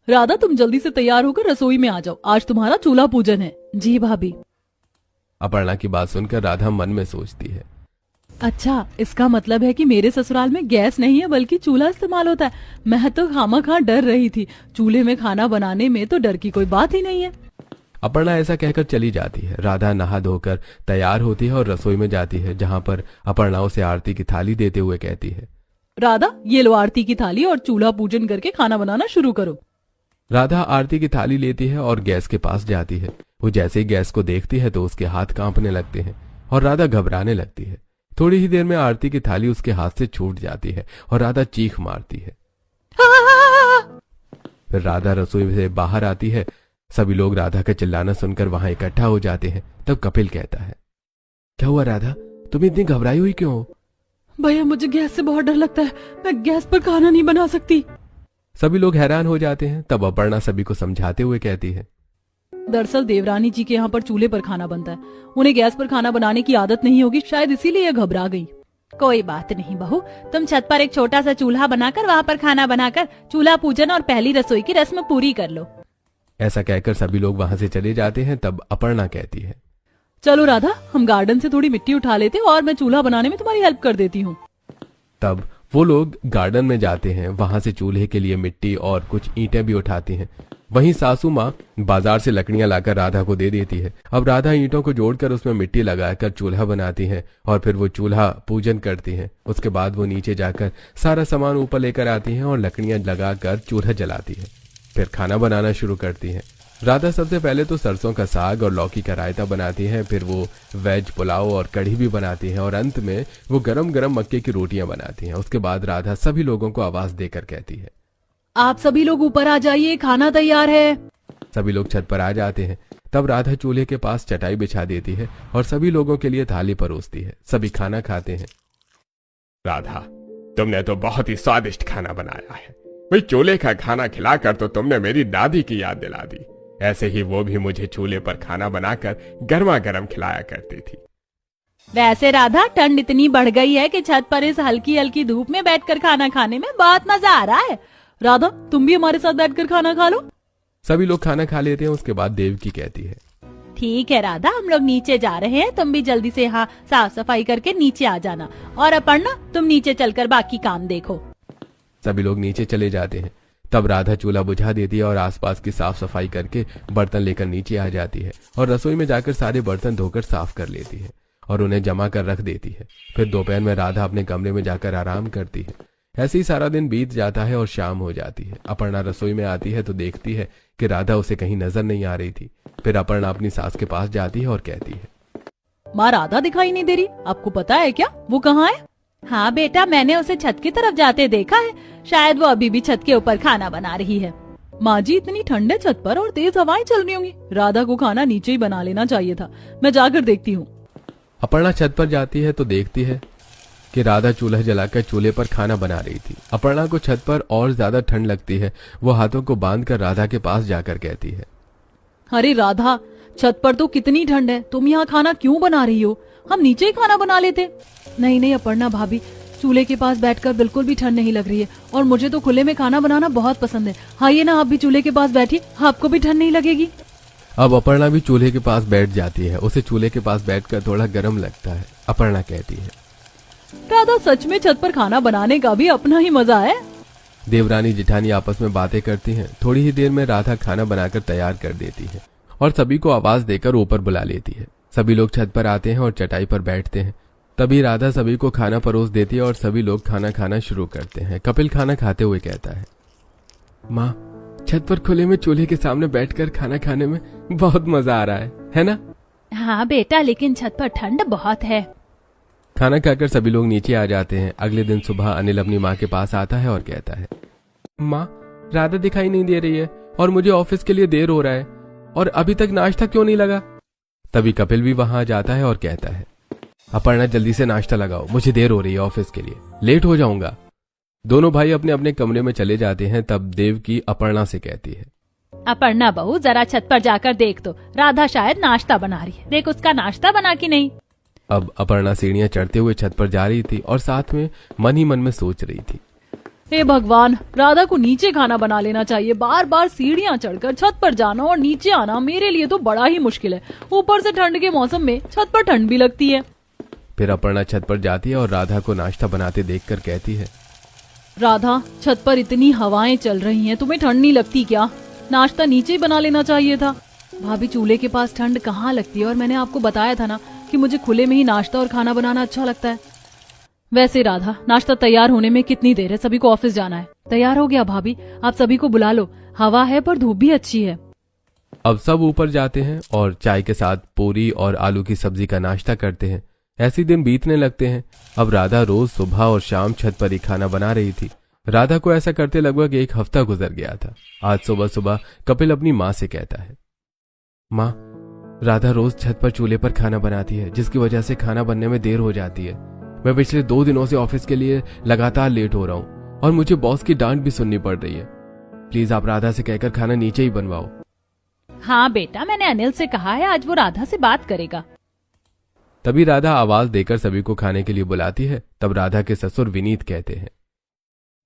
राधा तुम जल्दी से तैयार होकर रसोई में आ जाओ, आज तुम्हारा चूल्हा पूजन है। जी भाभी। अपर्णा की बात सुनकर राधा मन में सोचती है, अच्छा, इसका मतलब है कि मेरे ससुराल में गैस नहीं है बल्कि चूल्हा इस्तेमाल होता है। मैं तो खामखा डर रही थी, चूल्हे में खाना बनाने में तो डर की कोई बात ही नहीं है। अपर्णा ऐसा कहकर चली जाती है। राधा नहा धोकर तैयार होती है और रसोई में जाती है, जहां पर अपर्णा उसे आरती की थाली देते हुए कहती है, राधा ये लो आरती की थाली और चूल्हा पूजन करके खाना बनाना शुरू करो। राधा आरती की थाली लेती है और गैस के पास जाती है। वो जैसे ही गैस को देखती है तो उसके हाथ कांपने लगते हैं और राधा घबराने लगती है। थोड़ी ही देर में आरती की थाली उसके हाथ से छूट जाती है और राधा चीख मारती है। फिर राधा रसोई से बाहर आती है। सभी लोग राधा का चिल्लाना सुनकर वहां इकट्ठा हो जाते हैं। तब कपिल कहता है, क्या हुआ राधा, तुम इतनी घबराई हुई क्यों हो? भैया मुझे गैस से बहुत डर लगता है, मैं गैस पर खाना नहीं बना सकती। सभी लोग हैरान हो जाते हैं। तब अपर्णा सभी को समझाते हुए कहती है, दरअसल देवरानी जी के यहाँ पर चूल्हे पर खाना बनता है, उन्हें गैस पर खाना बनाने की आदत नहीं होगी, शायद इसीलिए घबरा गई। कोई बात नहीं बहू, तुम छत पर एक छोटा सा चूल्हा बनाकर वहाँ पर खाना बनाकर चूल्हा पूजन और पहली रसोई की रस्म पूरी कर लो। ऐसा कहकर सभी लोग वहां से चले जाते हैं। तब अपर्णा कहती है, चलो राधा, हम गार्डन से थोड़ी मिट्टी उठा लेते और मैं चूल्हा बनाने में तुम्हारी हेल्प कर देती हूँ। तब वो लोग गार्डन में जाते हैं। वहां से चूल्हे के लिए मिट्टी और कुछ ईंटें भी उठाती हैं। वहीं सासू माँ बाजार से लकड़ियां लाकर राधा को दे देती है। अब राधा ईंटों को जोड़कर उसमें मिट्टी लगाकर चूल्हा बनाती है और फिर वो चूल्हा पूजन करती है। उसके बाद वो नीचे जाकर सारा सामान ऊपर लेकर आती है और लकड़ियां लगाकर चूल्हा जलाती है। फिर खाना बनाना शुरू करती है। राधा सबसे पहले तो सरसों का साग और लौकी का रायता बनाती है, फिर वो वेज पुलाव और कढ़ी भी बनाती है और अंत में वो गरम गरम मक्के की रोटियां बनाती हैं। उसके बाद राधा सभी लोगों को आवाज देकर कहती है, आप सभी लोग ऊपर आ जाइए, खाना तैयार है। सभी लोग छत पर आ जाते हैं। तब राधा चूल्हे के पास चटाई बिछा देती है और सभी लोगों के लिए थाली परोसती है। सभी खाना खाते हैं। राधा, तुमने तो बहुत ही स्वादिष्ट खाना बनाया है। भाई चूल्हे का खाना खिलाकर तो तुमने मेरी दादी की याद दिला दी। ऐसे ही वो भी मुझे चूल्हे पर खाना बनाकर गर्मा गर्म खिलाया करती थी। वैसे राधा, ठंड इतनी बढ़ गई है कि छत पर इस हल्की हल्की धूप में बैठकर खाना खाने में बहुत मजा आ रहा है। राधा, तुम भी हमारे साथ बैठकर खाना खा लो। सभी लोग खाना खा लेते हैं। उसके बाद देवकी कहती है, ठीक है राधा, हम लोग नीचे जा रहे हैं, तुम भी जल्दी से यहाँ साफ सफाई करके नीचे आ जाना। और अपर्णा, तुम नीचे चलकर बाकी काम देखो। सभी लोग नीचे चले जाते हैं। तब राधा चूल्हा बुझा देती है और आसपास की साफ सफाई करके बर्तन लेकर नीचे आ जाती है और रसोई में जाकर सारे बर्तन धोकर साफ कर लेती है और उन्हें जमा कर रख देती है। फिर दोपहर में राधा अपने कमरे में जाकर आराम करती है। ऐसे ही सारा दिन बीत जाता है और शाम हो जाती है। अपर्णा रसोई में आती है तो देखती है कि राधा उसे कहीं नजर नहीं आ रही थी। फिर अपर्णा अपनी सास के पास जाती है और कहती है, माँ राधा दिखाई नहीं दे रही, आपको पता है क्या वो कहाँ है? हाँ बेटा, मैंने उसे छत की तरफ जाते देखा है, शायद वो अभी भी छत के ऊपर खाना बना रही है। माँ जी, इतनी ठंड है छत पर और तेज हवाएं चल रही होंगी, राधा को खाना नीचे ही बना लेना चाहिए था। मैं जाकर देखती हूँ। अपर्णा छत पर जाती है तो देखती है कि राधा चूल्हा जलाकर चूल्हे पर खाना बना रही थी। अपर्णा को छत पर और ज्यादा ठंड लगती है। वो हाथों को बांधकर राधा के पास जाकर कहती है, अरे राधा, छत पर तो कितनी ठंड है, तुम यहाँ खाना क्यों बना रही हो? हम नीचे ही खाना बना लेते। नहीं नहीं अपर्णा भाभी, चूल्हे के पास बैठकर बिल्कुल भी ठंड नहीं लग रही है और मुझे तो खुले में खाना बनाना बहुत पसंद है। आइए ना, आप भी चूल्हे के पास बैठिए, आपको भी ठंड नहीं लगेगी। अब अपर्णा भी चूल्हे के पास बैठ जाती है। उसे चूल्हे के पास बैठकर थोड़ा गर्म लगता है। अपर्णा कहती है, राधा, सच में छत पर खाना बनाने का भी अपना ही मजा है। देवरानी जिठानी आपस में बातें करती हैं। थोड़ी ही देर में राधा खाना बनाकर तैयार कर देती है और सभी को आवाज देकर ऊपर बुला लेती है। सभी लोग छत पर आते हैं और चटाई पर बैठते हैं। तभी राधा सभी को खाना परोस देती है और सभी लोग खाना खाना शुरू करते हैं। कपिल खाना खाते हुए कहता है, माँ, छत पर खुले में चूल्हे के सामने बैठकर खाना खाने में बहुत मजा आ रहा है ना? हाँ बेटा, लेकिन छत पर ठंड बहुत है। खाना खाकर सभी लोग नीचे आ जाते हैं। अगले दिन सुबह अनिल अपनी माँ के पास आता है और कहता है, माँ, राधा दिखाई नहीं दे रही है और मुझे ऑफिस के लिए देर हो रहा है और अभी तक नाश्ता क्यों नहीं लगा? तभी कपिल भी वहां आ जाता है और कहता है, अपर्णा, जल्दी से नाश्ता लगाओ, मुझे देर हो रही है ऑफिस के लिए, लेट हो जाऊंगा। दोनों भाई अपने अपने कमरे में चले जाते हैं। तब देवकी अपर्णा से कहती है, अपर्णा बहू, जरा छत पर जाकर देख तो, राधा शायद नाश्ता बना रही है, देख उसका नाश्ता बना कि नहीं। अब अपर्णा सीढ़ियां चढ़ते हुए छत पर जा रही थी और साथ में मन ही मन में सोच रही थी, हे भगवान, राधा को नीचे खाना बना लेना चाहिए। बार बार सीढ़ियाँ चढ़कर छत पर जाना और नीचे आना मेरे लिए तो बड़ा ही मुश्किल है। ऊपर से ठंड के मौसम में छत पर ठंड भी लगती है। फिर अपर्णा छत पर जाती है और राधा को नाश्ता बनाते देखकर कहती है, राधा, छत पर इतनी हवाएं चल रही हैं, तुम्हें ठंड नहीं लगती क्या? नाश्ता नीचे ही बना लेना चाहिए था। भाभी, चूल्हे के पास ठंड कहाँ लगती है, और मैंने आपको बताया था ना कि मुझे खुले में ही नाश्ता और खाना बनाना अच्छा लगता है। वैसे राधा, नाश्ता तैयार होने में कितनी देर है? सभी को ऑफिस जाना है। तैयार हो गया भाभी, आप सभी को बुला लो। हवा है पर धूप भी अच्छी है। अब सब ऊपर जाते हैं और चाय के साथ पूरी और आलू की सब्जी का नाश्ता करते हैं। ऐसे दिन बीतने लगते हैं। अब राधा रोज सुबह और शाम छत पर ही खाना बना रही थी। राधा को ऐसा करते लगभग एक हफ्ता गुजर गया था। आज सुबह सुबह कपिल अपनी माँ से कहता है, माँ, राधा रोज छत पर चूल्हे पर खाना बनाती है, जिसकी वजह से खाना बनने में देर हो जाती है। मैं पिछले 2 दिनों से ऑफिस के लिए लगातार लेट हो रहा हूँ और मुझे बॉस की डांट भी सुननी पड़ रही है। प्लीज आप राधा से कहकर खाना नीचे ही बनवाओ। हाँ बेटा, मैंने अनिल से कहा है, आज वो राधा से बात करेगा। तभी राधा आवाज देकर सभी को खाने के लिए बुलाती है। तब राधा के ससुर विनीत कहते हैं,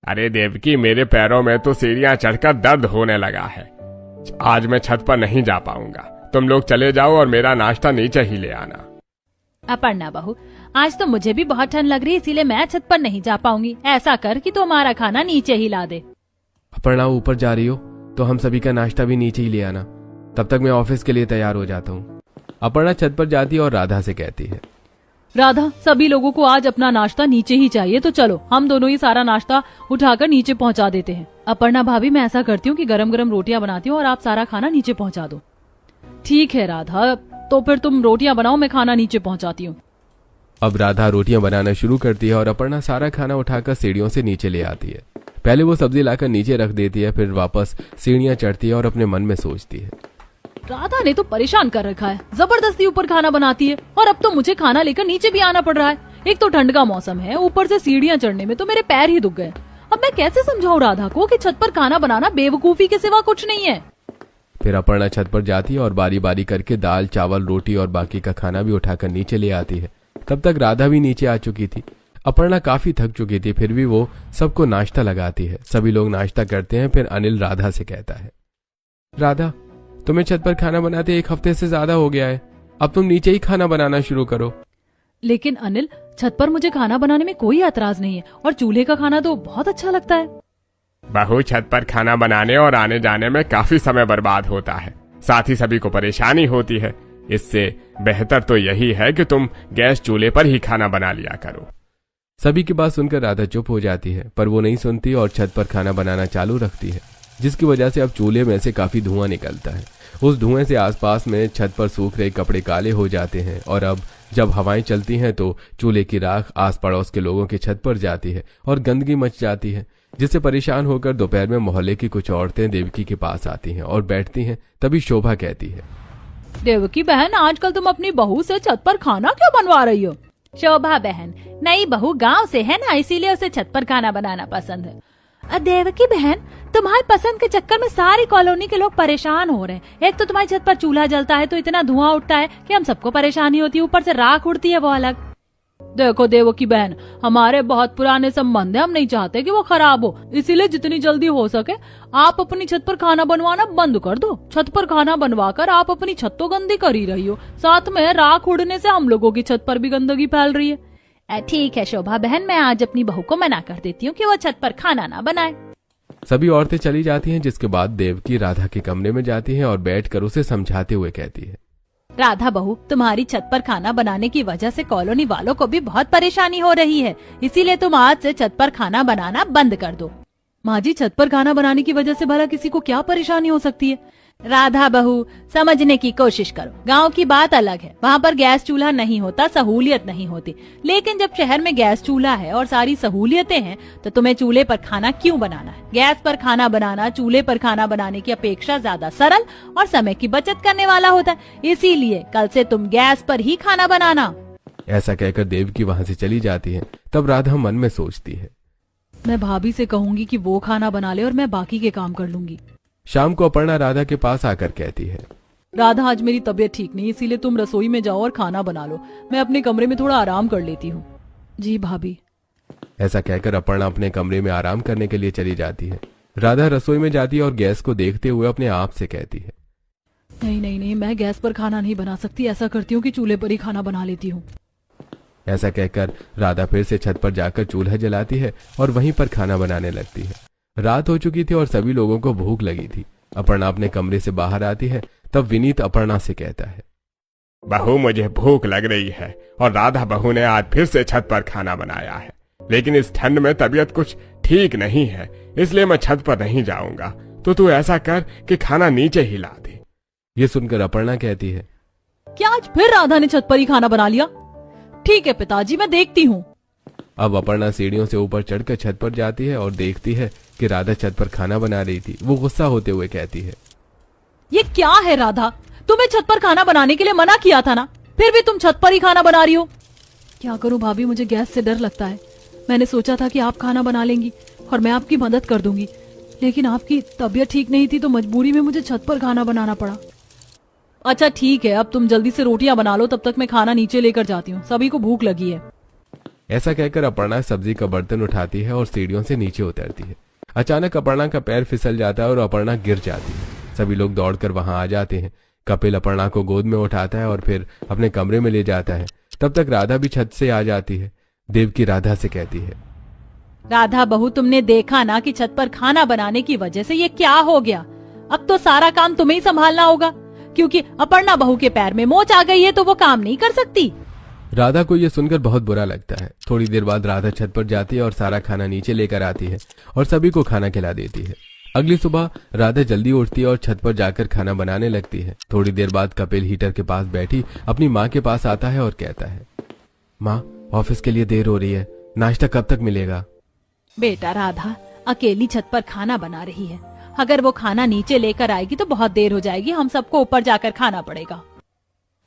अरे देवकी, मेरे पैरों में तो सीढ़ियां चढ़कर दर्द होने लगा है। आज मैं छत पर नहीं जा पाऊंगा। तुम लोग चले जाओ और मेरा नाश्ता नीचे ही ले आना। अपर्णा बहू, आज तो मुझे भी बहुत ठंड लग रही है, इसीलिए मैं छत पर नहीं जा पाऊंगी। ऐसा कर कि तो हमारा खाना नीचे ही ला दे। अपर्णा, ऊपर जा रही हो तो हम सभी का नाश्ता भी नीचे ही ले आना। तब तक मैं ऑफिस के लिए तैयार हो जाता हूँ। अपर्णा छत पर जाती है और राधा से कहती है, राधा, सभी लोगों को आज अपना नाश्ता नीचे ही चाहिए, तो चलो हम दोनों ही सारा नाश्ता उठाकर नीचे पहुंचा देते हैं। अपर्णा भाभी, मैं ऐसा करती हूँ कि गरम गरम रोटियां बनाती हूँ और आप सारा खाना नीचे पहुंचा दो। ठीक है राधा, तो फिर तुम रोटियां बनाओ, मैं खाना नीचे पहुंचाती हूँ। अब राधा रोटियां बनाना शुरू करती है और अपर्णा सारा खाना उठाकर सीढ़ियों से नीचे ले आती है। पहले वो सब्जी लाकर नीचे रख देती है, फिर वापस सीढ़ियां चढ़ती है और अपने मन में सोचती है, राधा ने तो परेशान कर रखा है, जबरदस्ती ऊपर खाना बनाती है और अब तो मुझे खाना लेकर नीचे भी आना पड़ रहा है। एक तो ठंड का मौसम है, ऊपर से सीढ़ियां चढ़ने में तो मेरे पैर ही दुख गए। अब मैं कैसे समझाऊं राधा को कि छत पर खाना बनाना बेवकूफी के सिवा कुछ नहीं है। फिर अपर्णा छत पर जाती है और बारी बारी करके दाल, चावल, रोटी और बाकी का खाना भी उठाकर नीचे ले आती है। तब तक राधा भी नीचे आ चुकी थी। अपर्णा काफी थक चुकी थी, फिर भी वो सबको नाश्ता लगाती है। सभी लोग नाश्ता करते हैं। फिर अनिल राधा से कहता है, राधा, तुम्हें छत पर खाना बनाते 1 हफ्ते से ज्यादा हो गया है। अब तुम नीचे ही खाना बनाना शुरू करो। लेकिन अनिल, छत पर मुझे खाना बनाने में कोई एतराज नहीं है और चूल्हे का खाना तो बहुत अच्छा लगता है। बहू, छत पर खाना बनाने और आने जाने में काफी समय बर्बाद होता है, साथ ही सभी को परेशानी होती है। इससे बेहतर तो यही है कि तुम गैस चूल्हे पर ही खाना बना लिया करो। सभी की बात सुनकर राधा चुप हो जाती है, पर वो नहीं सुनती और छत पर खाना बनाना चालू रखती है, जिसकी वजह से अब चूल्हे में से काफी धुआं निकलता है। उस धुएं से आसपास में छत पर सूख रहे कपड़े काले हो जाते हैं और अब जब हवाएं चलती हैं तो चूल्हे की राख आस पड़ोस के लोगों की छत पर जाती है और गंदगी मच जाती है, जिससे परेशान होकर दोपहर में मोहल्ले की कुछ औरतें देवकी के पास आती हैं और बैठती हैं। तभी शोभा कहती है, देवकी बहन, आजकल तुम अपनी बहू से छत पर खाना क्यों बनवा रही हो? शोभा बहन, नई बहू गांव से है ना, इसीलिए उसे छत पर खाना बनाना पसंद है। देवकी बहन, तुम्हारी पसंद के चक्कर में सारी कॉलोनी के लोग परेशान हो रहे हैं। एक तो तुम्हारी छत पर चूल्हा जलता है तो इतना धुआं उठता है कि हम सबको परेशानी होती है, ऊपर से राख उड़ती है वो अलग। देखो देवकी बहन, हमारे बहुत पुराने संबंध है, हम नहीं चाहते कि वो खराब हो, इसीलिए जितनी जल्दी हो सके आप अपनी छत पर खाना बनवाना बंद कर दो। छत पर खाना बनवाकर आप अपनी छत तो गंदी कर ही रही हो, साथ में राख उड़ने से हम लोगों की छत पर भी गंदगी फैल रही है। ठीक है शोभा बहन, मैं आज अपनी बहू को मना कर देती हूँ कि वो छत पर खाना ना बनाए। सभी औरतें चली जाती हैं, जिसके बाद देवकी राधा के कमरे में जाती है और बैठकर उसे समझाते हुए कहती है, राधा बहू, तुम्हारी छत पर खाना बनाने की वजह से कॉलोनी वालों को भी बहुत परेशानी हो रही है, इसीलिए तुम आज से छत पर खाना बनाना बंद कर दो। माँ जी, छत पर खाना बनाने की वजह से भला किसी को क्या परेशानी हो सकती है? राधा बहू, समझने की कोशिश करो। गांव की बात अलग है, वहाँ पर गैस चूल्हा नहीं होता, सहूलियत नहीं होती। लेकिन जब शहर में गैस चूल्हा है और सारी सहूलियतें हैं, तो तुम्हें चूल्हे पर खाना क्यों बनाना है? गैस पर खाना बनाना चूल्हे पर खाना बनाने की अपेक्षा ज्यादा सरल और समय की बचत करने वाला होता है। इसीलिए कल से तुम गैस पर ही खाना बनाना। ऐसा कहकर देवकी वहाँ से चली जाती है। तब राधा मन में सोचती है, मैं भाभी से कहूंगी कि वो खाना बना ले और मैं बाकी के काम कर लूंगी। शाम को अपर्णा राधा के पास आकर कहती है, राधा, आज मेरी तबीयत ठीक नहीं, इसीलिए तुम रसोई में जाओ और खाना बना लो, मैं अपने कमरे में थोड़ा आराम कर लेती हूँ। जी भाभी। ऐसा कहकर अपर्णा अपने कमरे में आराम करने के लिए चली जाती है। राधा रसोई में जाती है और गैस को देखते हुए अपने आप से कहती है, नहीं नहीं नहीं, मैं गैस पर खाना नहीं बना सकती। ऐसा करती हूँ कि चूल्हे पर ही खाना बना लेती हूँ। ऐसा कहकर राधा फिर से छत पर जाकर चूल्हा जलाती है और वहीं पर खाना बनाने लगती है। रात हो चुकी थी और सभी लोगों को भूख लगी थी। अपर्णा अपने कमरे से बाहर आती है। तब विनीत अपर्णा से कहता है, बहू मुझे भूख लग रही है और राधा बहू ने आज फिर से छत पर खाना बनाया है, लेकिन इस ठंड में तबीयत कुछ ठीक नहीं है, इसलिए मैं छत पर नहीं जाऊंगा। तो तू ऐसा कर कि खाना नीचे ही ला दे। ये सुनकर अपर्णा कहती है, क्या आज फिर राधा ने छत पर ही खाना बना लिया? ठीक है पिताजी, मैं देखती हूँ। अब अपर्णा सीढ़ियों से ऊपर चढ़कर छत पर जाती है और देखती है कि राधा छत पर खाना बना रही थी। वो गुस्सा होते हुए कहती है, ये क्या है राधा, तुम्हें छत पर खाना बनाने के लिए मना किया था ना, फिर भी तुम छत पर ही खाना बना रही हो। क्या करूं भाभी, मुझे गैस से डर लगता है। मैंने सोचा था कि आप खाना बना लेंगी और मैं आपकी मदद कर दूंगी, लेकिन आपकी तबीयत ठीक नहीं थी तो मजबूरी में मुझे छत पर खाना बनाना पड़ा। अच्छा ठीक है, अब तुम जल्दी से रोटियां बना लो, तब तक मैं खाना नीचे लेकर जाती हूँ, सभी को भूख लगी है। ऐसा कहकर अपर्णा सब्जी का बर्तन उठाती है और सीढ़ियों से नीचे उतरती है। अचानक अपर्णा का पैर फिसल जाता है और अपर्णा गिर जाती है। सभी लोग दौड़कर वहां आ जाते हैं। कपिल अपर्णा को गोद में उठाता है और फिर अपने कमरे में ले जाता है। तब तक राधा भी छत से आ जाती है। देवकी राधा से कहती है, राधा बहू, तुमने देखा ना कि छत पर खाना बनाने की वजह से ये क्या हो गया। अब तो सारा काम तुम्हें ही संभालना होगा, क्योंकि अपर्णा बहू के पैर में मोच आ गई है तो वो काम नहीं कर सकती। राधा को यह सुनकर बहुत बुरा लगता है। थोड़ी देर बाद राधा छत पर जाती है और सारा खाना नीचे लेकर आती है और सभी को खाना खिला देती है। अगली सुबह राधा जल्दी उठती है और छत पर जाकर खाना बनाने लगती है। थोड़ी देर बाद कपिल हीटर के पास बैठी अपनी माँ के पास आता है और कहता है, माँ, ऑफिस के लिए देर हो रही है, नाश्ता कब तक मिलेगा? बेटा राधा अकेली छत पर खाना बना रही है, अगर वो खाना नीचे लेकर आएगी तो बहुत देर हो जाएगी, हम सबको ऊपर जाकर खाना पड़ेगा।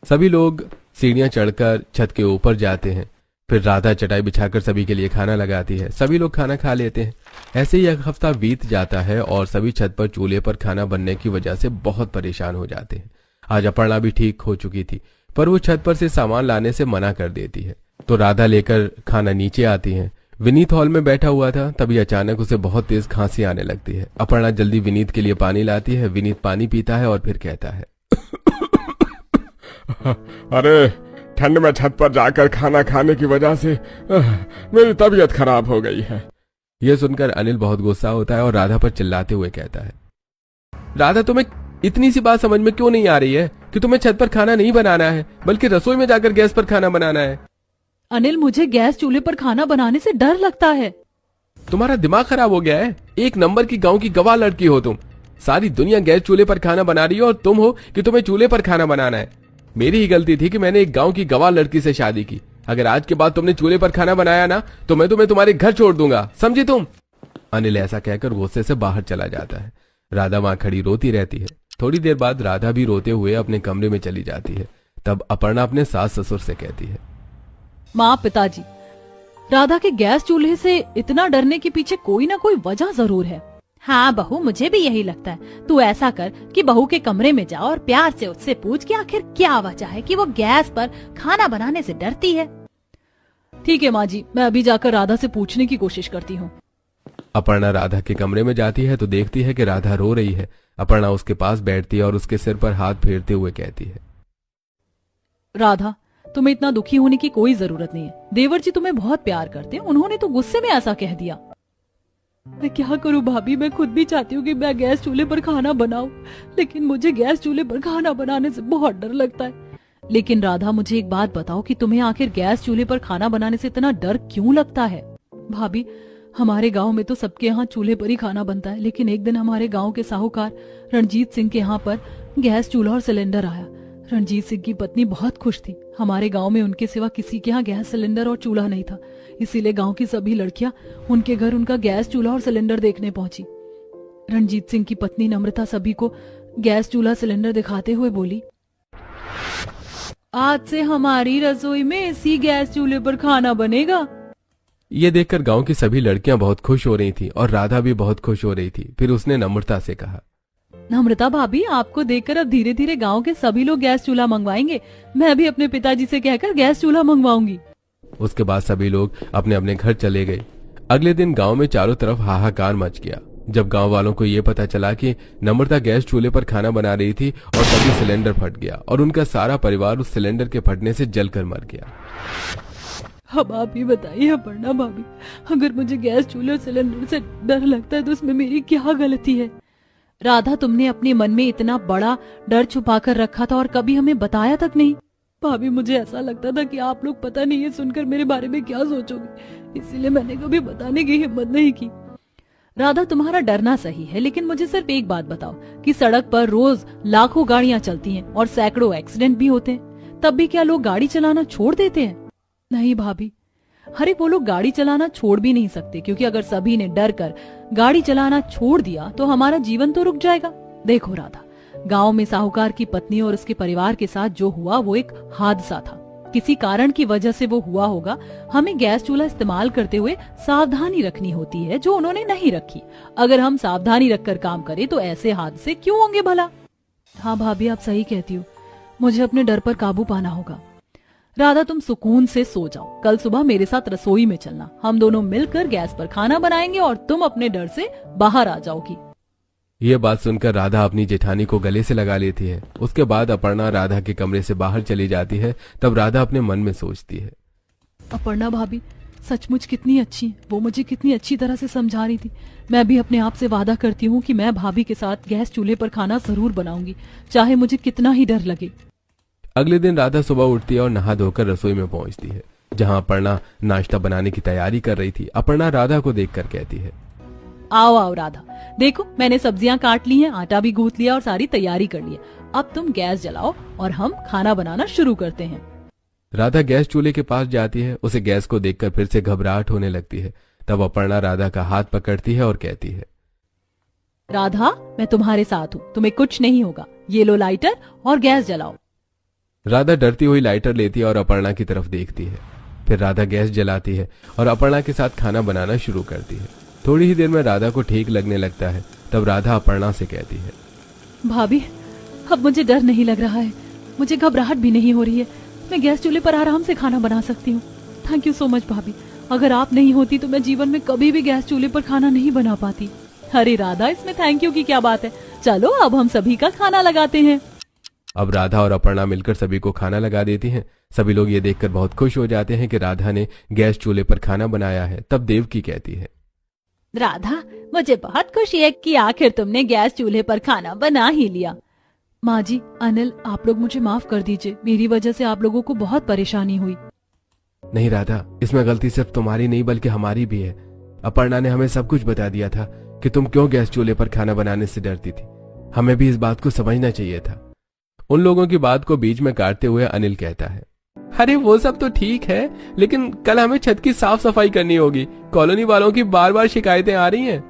सभी लोग सीढ़ियां चढ़कर छत के ऊपर जाते हैं। फिर राधा चटाई बिछाकर सभी के लिए खाना लगाती है। सभी लोग खाना खा लेते हैं। ऐसे ही एक हफ्ता बीत जाता है और सभी छत पर चूल्हे पर खाना बनने की वजह से बहुत परेशान हो जाते हैं। आज अपर्णा भी ठीक हो चुकी थी, पर वो छत पर से सामान लाने से मना कर देती है। तो राधा लेकर खाना नीचे आती है। विनीत हॉल में बैठा हुआ था, तभी अचानक उसे बहुत तेज खांसी आने लगती है। अपर्णा जल्दी विनीत के लिए पानी लाती है। विनीत पानी पीता है और फिर कहता है, अरे ठंड में छत पर जाकर खाना खाने की वजह से मेरी तबीयत खराब हो गई है। यह सुनकर अनिल बहुत गुस्सा होता है और राधा पर चिल्लाते हुए कहता है, राधा, तुम्हें इतनी सी बात समझ में क्यों नहीं आ रही है कि तुम्हें छत पर खाना नहीं बनाना है बल्कि रसोई में जाकर गैस पर खाना बनाना है? अनिल, मुझे गैस चूल्हे पर खाना बनाने से डर लगता है। तुम्हारा दिमाग खराब हो गया है? एक नंबर की गांव की गवाह लड़की हो तुम। सारी दुनिया गैस चूल्हे पर खाना बना रही है और तुम हो कि तुम्हें चूल्हे पर खाना बनाना है। मेरी ही गलती थी कि मैंने एक गांव की गवाह लड़की से शादी की। अगर आज के बाद तुमने चूल्हे पर खाना बनाया ना तो मैं तुम्हें तुम्हारे घर छोड़ दूंगा, समझी तुम? अनिल ऐसा कहकर गुस्से से बाहर चला जाता है। राधा वहां खड़ी रोती रहती है। थोड़ी देर बाद राधा भी रोते हुए अपने कमरे में चली जाती है। तब अपर्णा अपने सास ससुर से कहती है, माँ, पिताजी, राधा के गैस चूल्हे से इतना डरने के पीछे कोई ना कोई वजह जरूर है। हाँ बहू, मुझे भी यही लगता है। तू ऐसा कर कि बहू के कमरे में जा और प्यार से उससे पूछ कि आखिर क्या वजह है कि वो गैस पर खाना बनाने से डरती है। ठीक है माँ जी, मैं अभी जाकर राधा से पूछने की कोशिश करती हूँ। अपर्णा राधा के कमरे में जाती है तो देखती है कि राधा रो रही है। अपर्णा उसके पास बैठती है और उसके सिर पर हाथ फेरते हुए कहती है, राधा, तुम्हें इतना दुखी होने की कोई जरूरत नहीं है। देवर जी तुम्हें बहुत प्यार करते हैं, उन्होंने तो गुस्से में ऐसा कह दिया। मैं क्या करूं भाभी, मैं खुद भी चाहती हूँ कि मैं गैस चूल्हे पर खाना बनाऊं, लेकिन मुझे गैस चूल्हे पर खाना बनाने से बहुत डर लगता है। लेकिन राधा, मुझे एक बात बताओ कि तुम्हें आखिर गैस चूल्हे पर खाना बनाने से इतना डर क्यों लगता है? भाभी, हमारे गांव में तो सबके यहाँ चूल्हे पर ही खाना बनता है, लेकिन एक दिन हमारे गांव के साहूकार रणजीत सिंह के यहाँ पर गैस चूल्हा और सिलेंडर आया। रणजीत सिंह की पत्नी बहुत खुश थी। हमारे गांव में उनके सिवा किसी के यहाँ गैस सिलेंडर और चूल्हा नहीं था, इसीलिए गांव की सभी लड़कियां उनके घर उनका गैस चूल्हा और सिलेंडर देखने पहुंची। रणजीत सिंह की पत्नी नम्रता सभी को गैस चूल्हा सिलेंडर दिखाते हुए बोली, आज से हमारी रसोई में इसी गैस चूल्हे पर खाना बनेगा। ये देखकर गांव की सभी लड़कियां बहुत खुश हो रही थी और राधा भी बहुत खुश हो रही थी। फिर उसने नम्रता से कहा, नम्रता भाभी, आपको देखकर अब धीरे धीरे गांव के सभी लोग गैस चूल्हा मंगवाएंगे। मैं भी अपने पिताजी से कहकर गैस चूल्हा मंगवाऊंगी। उसके बाद सभी लोग अपने अपने घर चले गए। अगले दिन गांव में चारों तरफ हाहाकार मच गया जब गांव वालों को ये पता चला कि नम्रता गैस चूल्हे पर खाना बना रही थी और तभी सिलेंडर फट गया और उनका सारा परिवार उस सिलेंडर के फटने से जलकर मर गया। अब आप ही बताइए अपर्णा भाभी, अगर मुझे गैस चूल्हे और सिलेंडर से डर लगता है तो उसमें मेरी क्या गलती है? राधा, तुमने अपने मन में इतना बड़ा डर छुपा कर रखा था और कभी हमें बताया तक नहीं। भाभी, मुझे ऐसा लगता था कि आप लोग पता नहीं ये सुनकर मेरे बारे में क्या सोचोगे, इसीलिए मैंने कभी बताने की हिम्मत नहीं की। राधा, तुम्हारा डरना सही है, लेकिन मुझे सिर्फ एक बात बताओ कि सड़क पर रोज लाखों गाड़ियां चलती हैं और सैकड़ों एक्सीडेंट भी होते हैं, तब भी क्या लोग गाड़ी चलाना छोड़ देते हैं? नहीं भाभी, अरे वो लोग गाड़ी चलाना छोड़ भी नहीं सकते, क्योंकि अगर सभी ने डर कर गाड़ी चलाना छोड़ दिया तो हमारा जीवन तो रुक जाएगा। देखो राधा, गांव में साहूकार की पत्नी और उसके परिवार के साथ जो हुआ वो एक हादसा था। किसी कारण की वजह से वो हुआ होगा। हमें गैस चूल्हा इस्तेमाल करते हुए सावधानी रखनी होती है, जो उन्होंने नहीं रखी। अगर हम सावधानी रखकर काम करें तो ऐसे हादसे क्यों होंगे भला? हाँ भाभी, आप सही कहती हो, मुझे अपने डर पर काबू पाना होगा। राधा, तुम सुकून से सो जाओ, कल सुबह मेरे साथ रसोई में चलना, हम दोनों मिलकर गैस पर खाना बनाएंगे और तुम अपने डर से बाहर आ जाओगी। ये बात सुनकर राधा अपनी जेठानी को गले से लगा लेती है। उसके बाद अपर्णा राधा के कमरे से बाहर चली जाती है। तब राधा अपने मन में सोचती है, अपर्णा भाभी सचमुच कितनी अच्छी है, वो मुझे कितनी अच्छी तरह से समझा रही थी। मैं भी अपने आप से वादा करती हूँ कि मैं भाभी के साथ गैस चूल्हे पर खाना जरूर बनाऊंगी, चाहे मुझे कितना ही डर लगे। अगले दिन राधा सुबह उठती है और नहा धोकर रसोई में पहुंचती है, जहां अपर्णा नाश्ता बनाने की तैयारी कर रही थी। अपर्णा राधा को देखकर कहती है, आओ आओ राधा, देखो मैंने सब्जियां काट ली हैं, आटा भी गूंथ लिया और सारी तैयारी कर ली है। अब तुम गैस जलाओ और हम खाना बनाना शुरू करते हैं। राधा गैस चूल्हे के पास जाती है। उसे गैस को देखकर फिर से घबराहट होने लगती है। तब अपर्णा राधा का हाथ पकड़ती है और कहती है, राधा, मैं तुम्हारे साथ हूँ, तुम्हें कुछ नहीं होगा। ये लो लाइटर और गैस जलाओ। राधा डरती हुई लाइटर लेती है और अपर्णा की तरफ देखती है। फिर राधा गैस जलाती है और अपर्णा के साथ खाना बनाना शुरू करती है। थोड़ी ही देर में राधा को ठीक लगने लगता है। तब राधा अपर्णा से कहती है, भाभी, अब मुझे डर नहीं लग रहा है, मुझे घबराहट भी नहीं हो रही है। मैं गैस चूल्हे पर आराम से खाना बना सकती हूँ। थैंक यू सो मच भाभी, अगर आप नहीं होती तो मैं जीवन में कभी भी गैस चूल्हे पर खाना नहीं बना पाती। अरे राधा, इसमें थैंक यू की क्या बात है, चलो अब हम सभी का खाना लगाते हैं। अब राधा और अपर्णा मिलकर सभी को खाना लगा देती हैं। सभी लोग ये देखकर बहुत खुश हो जाते हैं कि राधा ने गैस चूल्हे पर खाना बनाया है। तब देवकी कहती है, राधा, मुझे बहुत खुशी है कि आखिर तुमने गैस चूल्हे पर खाना बना ही लिया। माँ जी, अनिल, आप लोग मुझे माफ कर दीजिए, मेरी वजह से आप लोगों को बहुत परेशानी हुई। नहीं राधा, इसमें गलती सिर्फ तुम्हारी नहीं बल्कि हमारी भी है। अपर्णा ने हमें सब कुछ बता दिया था कि तुम क्यों गैस चूल्हे पर खाना बनाने से डरती थी। हमें भी इस बात को समझना चाहिए था। उन लोगों की बात को बीच में काटते हुए अनिल कहता है, अरे वो सब तो ठीक है, लेकिन कल हमें छत की साफ सफाई करनी होगी। कॉलोनी वालों की बार बार शिकायतें आ रही हैं।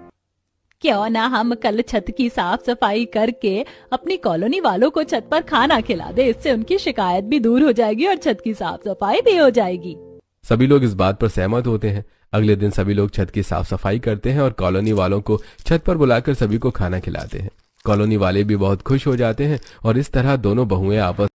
क्यों ना हम कल छत की साफ सफाई करके अपनी कॉलोनी वालों को छत पर खाना खिला दे, इससे उनकी शिकायत भी दूर हो जाएगी और छत की साफ सफाई भी हो जाएगी। सभी लोग इस बात पर सहमत होते हैं। अगले दिन सभी लोग छत की साफ सफाई करते हैं और कॉलोनी वालों को छत पर बुलाकर सभी को खाना खिलाते हैं। कॉलोनी वाले भी बहुत खुश हो जाते हैं और इस तरह दोनों बहुएं आपस